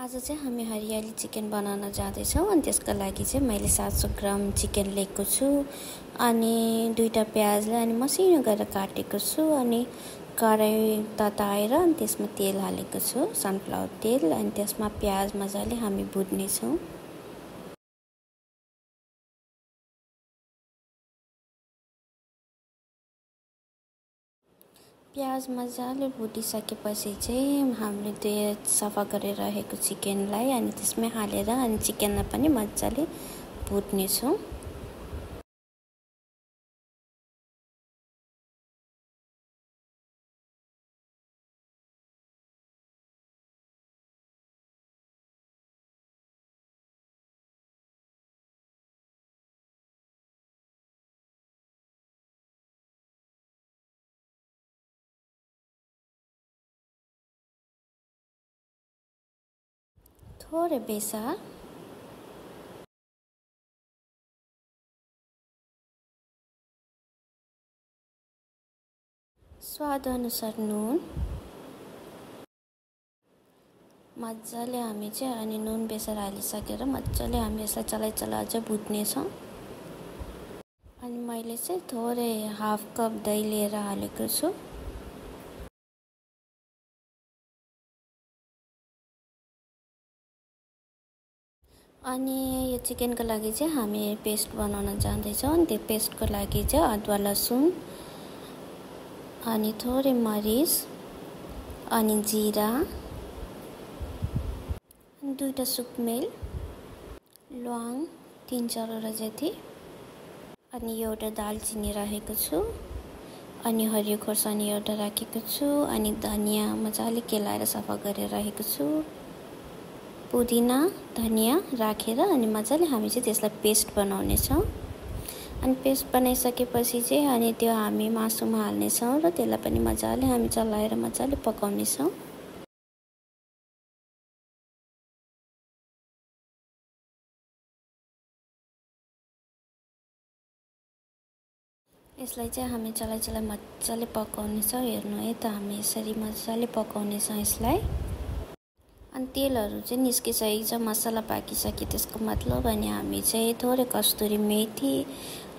आज चाहिँ हामी हरियाली चिकन बनाउन जाँदैछौँ अनि त्यसको लागि चाहिँ मैले 700 ग्राम चिकन लिएको छु अनि दुईटा प्याजलाई अनि मसिनो गरेर काटेको छु अनि कराई तताएर अनि त्यसमा तेल हालेको छु सनफ्लावर तेल अनि त्यसमा प्याज मजाले हामी भुट्ने छौँ। प्याज मजाले भुटिसकेपछि चाहिँ हामीले त्यो सफा गरेर राखेको चिकनलाई अनि त्यसमै हालेर अनि चिकनलाई पनि मजाले भुट्ने छौँ। थोरै बेसार स्वाद अनुसार नुन मजाले हामी चाहिँ अनि नुन बेसार हालिसकेर मजाले हामी यसलाई चलाइ अझ भुट्ने छौँ। अनि मैले चाहिँ थोरै हाफ कप दही लिएर हालेको छु। अनि यो चिकनको लागि चाहिँ हामी पेस्ट बनाउन जाँदैछौँ अनि त्यो पेस्टको लागि चाहिँ अदुवा लसुन अनि थोरै मरिच अनि जिरा अनि दुईटा सुकमेल ल्वाङ 3-4 जति अनि एउटा दालचिनी राखेको छु अनि हरियो खोर्सानी एउटा राखेको छु अनि धनिया मजाले केलाएर सफा गरेर राखेको छु। पुदिना धनिया राखेर अनि मजाले हामी चाहिँ त्यसलाई पेस्ट बनाउने छौँ। अनि पेस्ट बनाइसकेपछि चाहिँ अनि त्यो हामी मासुमा हाल्ने छौँ र त्यसलाई पनि मजाले हामी चलाएर मजाले पकाउने छौँ। यसलाई चाहिँ हामी चलाइ मजाले पकाउने छौँ। हेर्नु है त हामी यसरी मजाले पकाउने छौँ यसलाई। अनि तेलहरू चाहिँ निस्किसकेको छ मसला पाकिसक्यो त्यसको मतलब अनि हामी चाहिँ थोरै कस्तुरी मेथी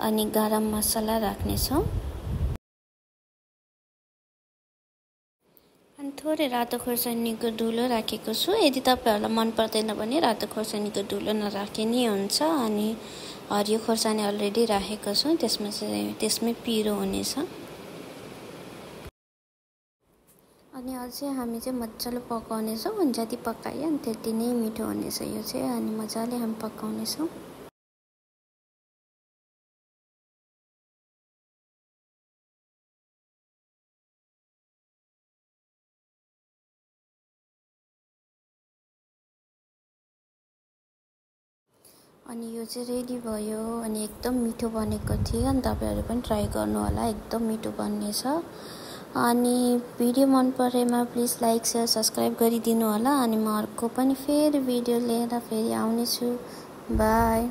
अनि गरम मसला राख्ने छौँ। अनि थोरै रातो खोर्सानीको धुलो राखेको छु। यदि तपाईहरुलाई मन पर्दैन भने रातो खोर्सानीको धुलो नराखे नि हुन्छ। अनि हरियो खोर्सानी अलरेडी राखेको छु त्यसमै पिरो हुनेछ। अनि अझै हामी चाहिँ मजाले पकाउने छौँ। अनि जति पकायो अनि त्यति नै मिठो हुनेछ यो चाहिँ अनि मजाले हामी पकाउने छौँ। अनि यो चाहिँ रेडी भयो अनि एकदम मिठो बनेको थियो अनि तपाईहरु पनि ट्राई गर्नु होला एकदम मिठो बन्नेछ। अनि भिडियो मन परेमा प्लिज लाइक शेयर सब्स्क्राइब गरिदिनु होला अनि म अर्को पनि फेरि भिडियो लिएर फेरि आउने छु। बाइ।